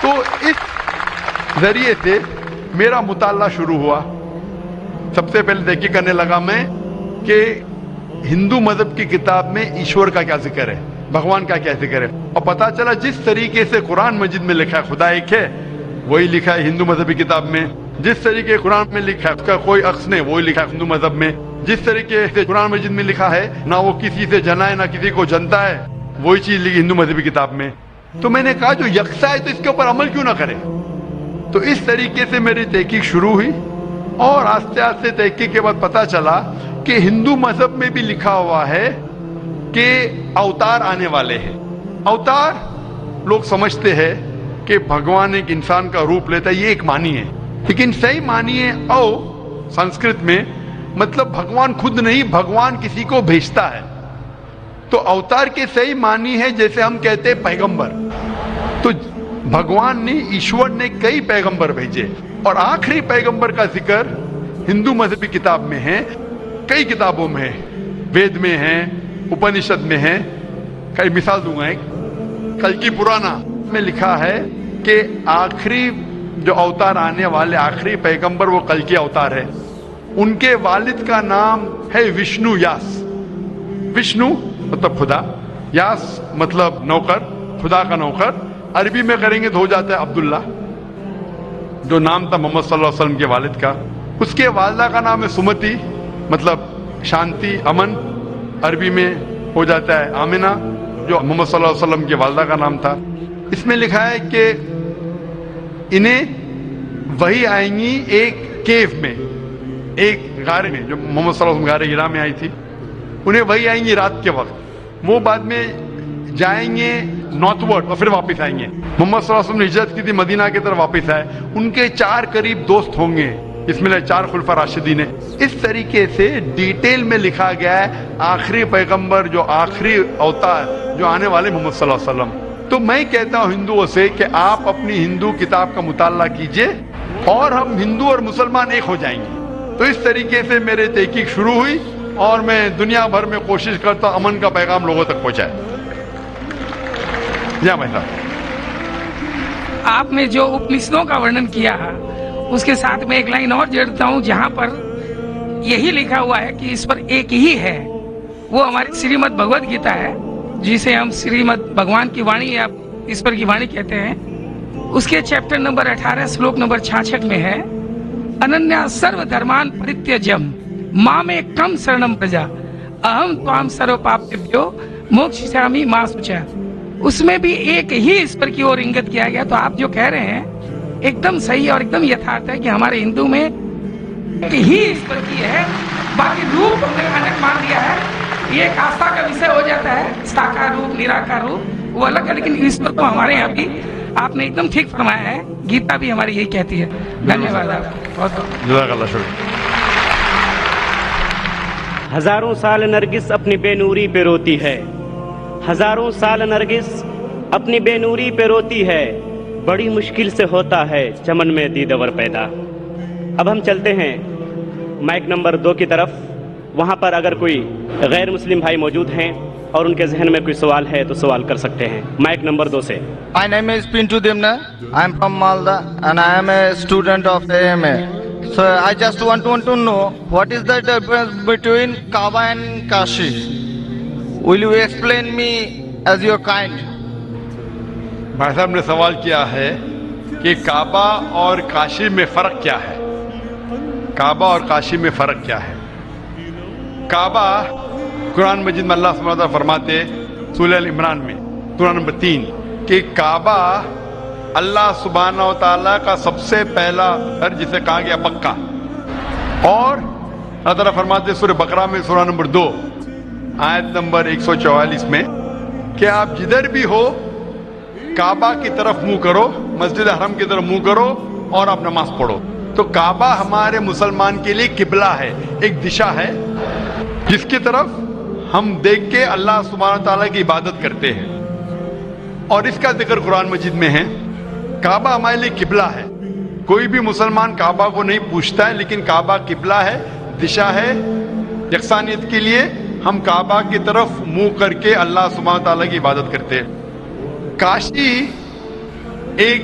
تو اس ذریعے سے میرا مطالعہ شروع ہوا. سب سے پہلے تحقیق کرنے لگا میں کہ ہندو مذہب کی کتاب میں ایشور کا کیا ذکر ہے, بھگوان کا کیا ذکر ہے, اور پتا چلا جس طریقے سے قرآن مجید میں لکھا ہے خدا ایک ہے, وہی لکھا ہے ہندو مذہبی کتاب میں. جس طریقے قرآن میں لکھا ہے اس کا کوئی عکس نہیں, وہی لکھا ہے ہندو مذہب میں. جس طریقے سے قرآن مجید میں لکھا ہے نہ وہ کسی سے جنا ہے نہ کسی کو جنتا ہے, وہی چیز لکھی ہندو مذہبی کتاب میں. تو میں نے کہا جو یکساں ہے تو اس کے اوپر عمل کیوں نہ کرے. تو اس طریقے سے میری تحقیق شروع ہوئی, اور آہستہ آہستہ تحقیق کے بعد پتا چلا کہ ہندو مذہب میں بھی لکھا ہوا ہے کہ اوتار آنے والے ہیں. اوتار لوگ سمجھتے ہیں کہ بھگوان ایک انسان کا روپ لیتا ہے, یہ ایک معنی ہے, لیکن صحیح معنی ہے او سنسکرت میں مطلب بھگوان خود نہیں, بھگوان کسی کو بھیجتا ہے. تو اوتار کے صحیح معنی ہے جیسے ہم کہتے ہیں پیغمبر. تو بھگوان نے, ایشور نے کئی پیغمبر بھیجے, اور آخری پیغمبر کا ذکر ہندو مذہبی کتاب میں ہے, کئی کتابوں میں ہے, وید میں ہے, اپنشد میں ہے. کئی مثال دوں گا, ایک کلکی پرانا میں لکھا ہے کہ آخری جو اوتار آنے والے آخری پیغمبر وہ کلکی اوتار ہے. ان کے والد کا نام ہے وشنو یاس. وشنو مطلب خدا, یاس مطلب نوکر, خدا کا نوکر. عربی میں کریں گے تو ہو جاتا ہے عبداللہ, جو نام تھا محمد صلی اللہ علیہ وسلم کے والد کا. اس کے والدہ کا نام ہے سمتی, مطلب شانتی, امن. عربی میں ہو جاتا ہے آمنہ, جو محمد صلی اللہ علیہ وسلم کے والدہ کا نام تھا. اس میں لکھا ہے کہ انہیں وہی آئیں گی ایک کیف میں, ایک غارے میں, جو محمد صلی اللہ علیہ وسلم غار ہرا میں آئی تھی. انہیں وہی آئیں گی رات کے وقت. وہ بعد میں جائیں گے نارتھ ورڈ اور پھر واپس آئیں گے. محمد صلی اللہ علیہ وسلم نے ہجرت کی تھی, مدینہ کی طرف واپس آئے. ان کے 4 قریب دوست ہوں گے, اس میں 4 خلفاء راشدین ہیں. اس طریقے سے ڈیٹیل میں لکھا گیا ہے آخری پیغمبر, جو آخری اوتار جو آنے والے محمد صلی اللہ علیہ وسلم. تو میں کہتا ہوں ہندوؤں سے کہ آپ اپنی ہندو کتاب کا مطالعہ کیجئے اور ہم ہندو اور مسلمان ایک ہو جائیں گے. تو اس طریقے سے میرے تحقیق شروع ہوئی, اور میں دنیا بھر میں کوشش کرتا ہوں امن کا پیغام لوگوں تک پہنچائے. جی بھائی صاحب, آپ نے جو اپنشدوں کا ورنن کیا ہے اس کے ساتھ میں ایک لائن اور جوڑتا ہوں جہاں پر یہی لکھا ہوا ہے کہ ایشور ایک ہی ہے. وہ ہماری شریمد بھگوت گیتا ہے, جسے ہم شریمد بھگوان کی وانی یا ایشور کی وانی کہتے ہیں. اس کے چیپٹر نمبر 18 شلوک نمبر 66 میں ہے, اننیا سرو دھرمان پریتیجم مامے کم شرنم پرجا اہم توام سرو پاپیبھیو موکشیشامی ما شچا. اس میں بھی ایک ہی ایشور کی اور انگت کیا گیا. تو آپ جو کہہ رہے ہیں ایک دم صحیح اور ایک دم یتھارتھ ہے کہ ہمارے ہندو میں ایک ہی ایشور کی ہے, باقی روپ ہم نے الگ مان لیا ہے. یہ ایک آستھا کا وشے ہو جاتا ہے, ساکار روپ نراکار روپ وہ الگ ہے, لیکن ایشور کو ہمارے یہاں بھی آپ نے ایک دم ٹھیک فرمایا ہے. گیتا بھی ہماری یہی کہتی ہے. دھنیہ واد آپ کا, بہت بہت جزاک اللہ, شکریہ. ہزاروں سال نرگس اپنی بے نوری پہ روتی ہے, ہزاروں سال نرگس اپنی بے نوری پہ روتی ہے, بڑی مشکل سے ہوتا ہے چمن میں دیدور پیدا. اب ہم چلتے ہیں مائک نمبر 2 کی طرف. وہاں پر اگر کوئی غیر مسلم بھائی موجود ہیں اور ان کے ذہن میں کوئی سوال ہے تو سوال کر سکتے ہیں. مائک نمبر 2 سے. My name is Pintu Demna. I am from Malda and I am a student of AMA. So I just want to know what is the difference between Kaaba and Kashi. Will you explain me as your kind? بھائی صاحب نے سوال کیا ہے کہ کعبہ اور کاشی میں فرق کیا ہے. کعبہ اور کاشی میں فرق کیا ہے. کعبہ قرآن مجید میں اللہ سبحانہ وتعالیٰ فرماتے سورہ ال عمران میں سورہ نمبر 3 کہ کعبہ اللہ سبحانہ وتعالیٰ کا سب سے پہلا گھر جسے کہا گیا مکہ. اور اللہ تعالیٰ فرماتے سورہ بقرہ میں سورہ نمبر 2 آیت نمبر 144 میں کہ آپ جدھر بھی ہو کعبہ کی طرف منہ کرو, مسجد حرم کی طرف منہ کرو اور آپ نماز پڑھو. تو کعبہ ہمارے مسلمان کے لیے قبلہ ہے, ایک دشا ہے جس کی طرف ہم دیکھ کے اللہ سبحانہ تعالیٰ کی عبادت کرتے ہیں, اور اس کا ذکر قرآن مجید میں ہے. کعبہ ہمارے لیے قبلہ ہے. کوئی بھی مسلمان کعبہ کو نہیں پوچھتا ہے, لیکن کعبہ قبلہ ہے, دشا ہے. یکسانیت کے لیے ہم کعبہ کی طرف منہ کر کے اللہ سبحانہ تعالیٰ کی عبادت کرتے ہیں. کاشی ایک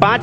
5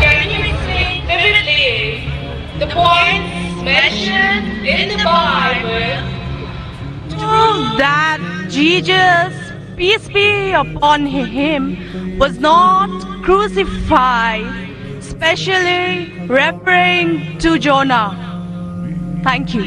Can you explain vividly the points mentioned in the Bible that Jesus, peace be upon him, was not crucified, especially referring to Jonah? Thank you.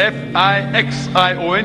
FIXION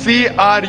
CRUCIFIXION।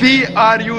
CRUCIFICTION,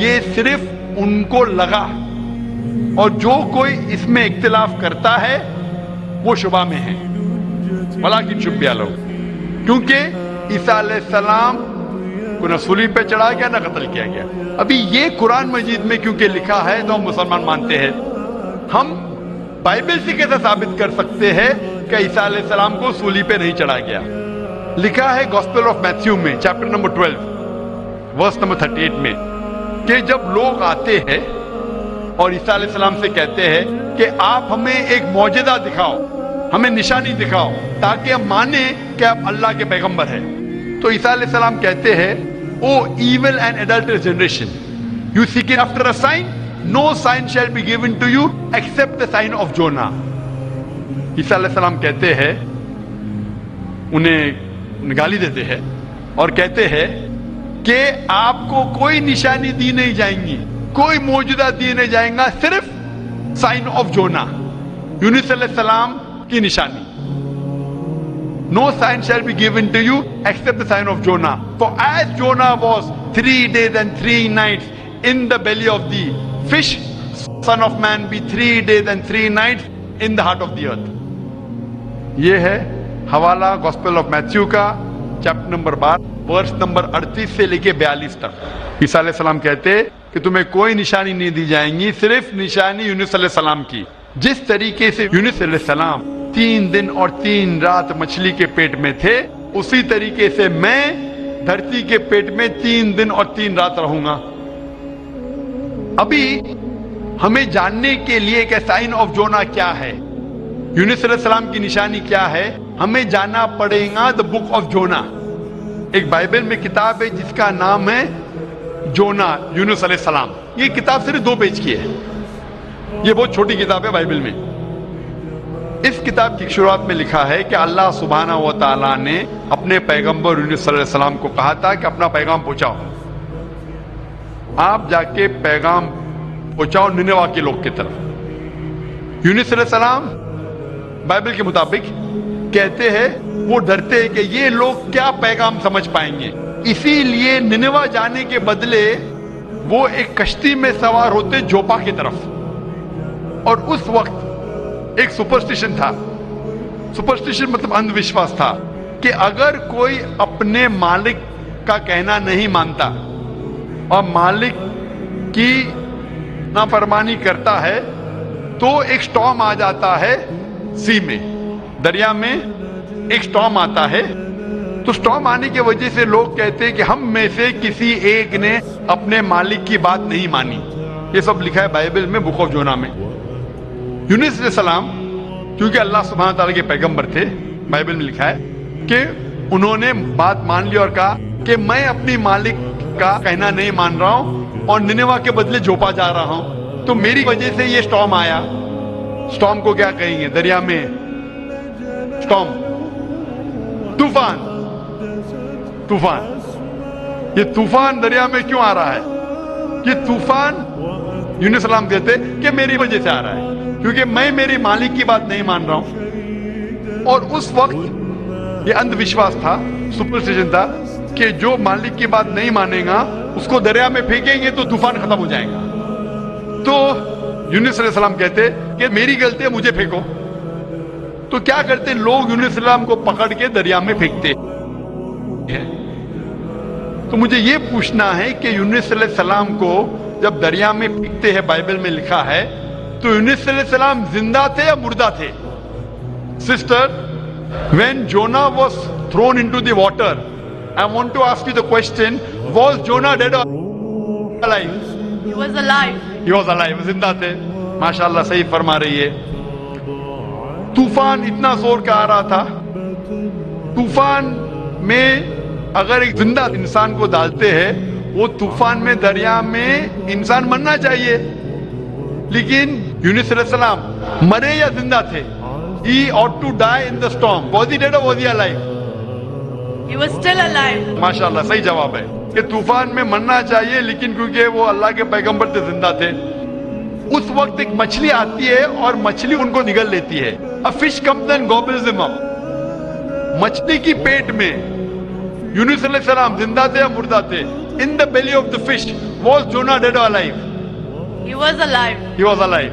یہ صرف ان کو لگا, اور جو کوئی اس میں اختلاف کرتا ہے وہ شبہ میں ہے. ولیکن شبہ لہو, کیونکہ عیسیٰ علیہ السلام کو نہ صلیب پہ چڑھا گیا نہ قتل کیا گیا. ابھی یہ قرآن مجید میں کیونکہ لکھا ہے تو ہم مسلمان مانتے ہیں. ہم بائبل سے کیسے ثابت کر سکتے ہیں کہ عیسیٰ علیہ السلام کو صلیب پہ نہیں چڑھا گیا؟ لکھا ہے گاسپل آف میتھیو میں چیپٹر نمبر 12 ورس نمبر 38 میں کہ جب لوگ آتے ہیں اور عیسیٰ علیہ السلام سے کہتے ہیں کہ آپ ہمیں ایک معجزہ دکھاؤ, ہمیں نشانی دکھاؤ تاکہ ہم مانیں کہ آپ اللہ کے پیغمبر ہیں, تو عیسیٰ علیہ السلام کہتے ہیں, O evil and adulterous generation, you seek after a sign, no sign shall be given to you except the sign of Jonah. عیسیٰ علیہ السلام کہتے ہیں, انہیں گالی دیتے ہیں اور کہتے ہیں کہ آپ کو کوئی نشانی دی نہیں جائیں گی, کوئی معجزہ دی نہیں جائیں گا, صرف سائن آف جونا, یونس علیہ السلام کی نشانی. No sign shall be given to you except the sign of Jonah. For as Jonah was 3 days and 3 nights in the belly of the fish, Son of Man be 3 days and 3 nights in the heart of the earth. یہ ہے حوالہ gospel of Matthew کا chapter number 12 verse number 38 سے لے کے 42 تک. عیسیٰ علیہ السلام کہتے کہ تمہیں کوئی نشانی نہیں دی جائیں گی, صرف نشانی یونس علیہ السلام کی. جس طریقے سے یونس علیہ السلام 3 دن اور 3 رات مچھلی کے پیٹ میں تھے, اسی طریقے سے میں دھرتی کے پیٹ میں 3 دن اور 3 رات رہوں گا. ابھی ہمیں جاننے کے لیے کہ سائن آف جونا کیا ہے, یونس علیہ السلام کی نشانی کیا ہے, ہمیں جانا پڑے گا دا بک آف جونا. ایک بائبل میں کتاب ہے جس کا نام ہے جونا, یونس علیہ السلام. یہ کتاب صرف 2 پیج کی ہے, یہ بہت چھوٹی کتاب ہے بائبل میں. اس کتاب کی شروعات میں لکھا ہے کہ اللہ سبحانہ و تعالیٰ نے اپنے پیغمبر یونس علیہ السلام کو کہا تھا کہ اپنا پیغام پہنچاؤ, آپ جا کے پیغام پہنچاؤ نینوا کے لوگ کی طرف. یونس علیہ السلام بائبل کے مطابق کہتے ہیں وہ ڈرتے ہیں کہ یہ لوگ کیا پیغام سمجھ پائیں گے, اسی لیے نینوا جانے کے بدلے وہ ایک کشتی میں سوار ہوتے جوپا کی طرف. اور اس وقت ایک سپرسٹیشن تھا, سپرسٹیشن مطلب اندھ وشواس تھا کہ اگر کوئی اپنے مالک کا کہنا نہیں مانتا اور مالک کی نافرمانی کرتا ہے تو ایک سٹارم آ جاتا ہے سی میں, دریا میں ایک سٹارم آتا ہے. تو سٹارم آنے کی وجہ سے لوگ کہتے ہیں کہ ہم میں سے کسی ایک نے اپنے مالک کی بات نہیں مانی. یہ سب لکھا ہے بائبل میں بک آف جونا میں. یونس علیہ السلام کیونکہ اللہ سبحانہ تعالیٰ کے پیغمبر تھے, بائبل میں لکھا ہے کہ انہوں نے بات مان لی اور کہا کہ میں اپنی مالک کا کہنا نہیں مان رہا ہوں اور نینوا کے بدلے جوپا جا رہا ہوں, تو میری وجہ سے یہ سٹارم آیا. سٹارم کو کیا کہیں گے دریا میں؟ سٹارم, طوفان. طوفان, یہ طوفان دریا میں کیوں آ رہا ہے؟ یہ طوفان یونس السلام کہتے کہ میری وجہ سے آ رہا ہے, کیونکہ میں میری مالک کی بات نہیں مان رہا ہوں. اور اس وقت یہ اندھ وشواس تھا, سپرسٹیشن تھا کہ جو مالک کی بات نہیں مانے گا اس کو دریا میں پھینکیں گے تو طوفان ختم ہو جائے گا. تو یونس علیہ السلام کہتے کہ میری غلطی ہے, مجھے پھینکو. تو کیا کرتے لوگ یونس علیہ السلام کو پکڑ کے دریا میں پھینکتے. تو مجھے یہ پوچھنا ہے کہ یونس علیہ السلام کو جب دریا میں پھینکتے ہیں, بائبل میں لکھا ہے, تو یونس علیہ السلام زندہ تھے یا مردہ تھے؟ Sister, when Jonah was thrown into the water, I want to ask you the question, was Jonah dead or alive? He was alive. He was alive, زندہ تھے. ماشاءاللہ صحیح فرما رہی ہے. طوفان اتنا زور کا آ رہا تھا, طوفان میں اگر ایک زندہ انسان کو ڈالتے ہیں, وہ طوفان میں دریا میں انسان مرنا چاہیے, لیکن یونس علیہ السلام مرے یا زندہ تھے؟ He ought to die in the storm. Was he dead or was he alive? He was still alive. ماشاءاللہ صحیح جواب ہے کہ طوفان میں مرنا چاہیے, لیکن کیونکہ وہ اللہ کے پیغمبر تھے زندہ تھے. اس وقت ایک مچھلی آتی ہے اور مچھلی ان کو نگل لیتی ہے. A fish comes and gobbles them up. مچھلی کی پیٹ میں یونس علیہ السلام زندہ تھے یا مردہ تھے؟ in the belly of the fish, was Jonah dead or alive? He was alive. He was alive.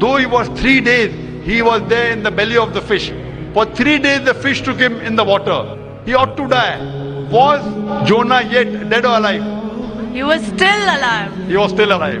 though he was 3 days, he was there in the belly of the fish. For 3 days the fish took him in the water. He ought to die. Was Jonah yet dead or alive? He was still alive. He was still alive.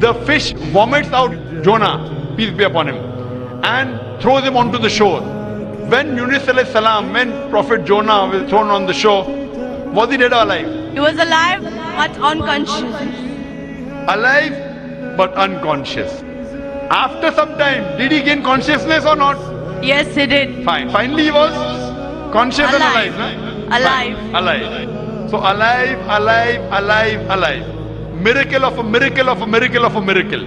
The fish vomits out Jonah, peace be upon him, and throws him onto the shore. When Yunus alayhi salam, when Prophet Jonah was thrown on the shore, was he dead or alive? He was alive but unconscious. Alive but unconscious. After some time, did he gain consciousness or not? Yes, he did. Fine. Finally he was conscious and alive. Alive. Fine. Alive. So alive, alive, alive, alive. Miracle of a miracle of a miracle of a miracle.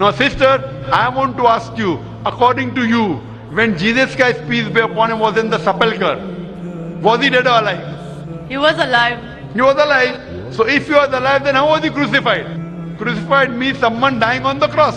Now sister, I want to ask you, according to you, when Jesus Christ, peace be upon him, was in the sepulchre, was he dead or alive? He was alive. He was alive. So if he was alive, then how was he crucified? Crucified means someone dying on the cross.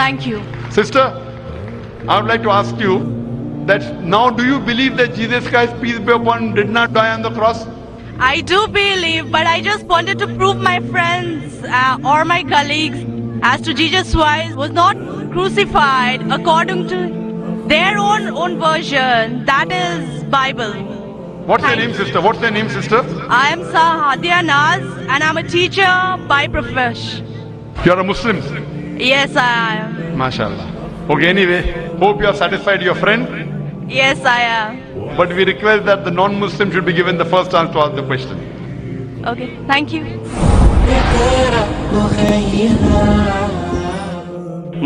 Thank you. Sister, I would like to ask you that now do you believe that Jesus Christ, peace be upon him, did not die on the cross? I do believe, but I just wanted to prove my friends or my colleagues as to Jesus Christ was not crucified according to their own version, that is Bible. What's your name, sister? What's your name, sister? I am Sahadia Naz and I'm a teacher by profession. You are a Muslim. Yes, I am. MashaAllah. Okay, anyway, hope you have satisfied your friend. Yes, I am. But we request that the non-Muslim should be given the first chance to ask the question. Okay, thank you.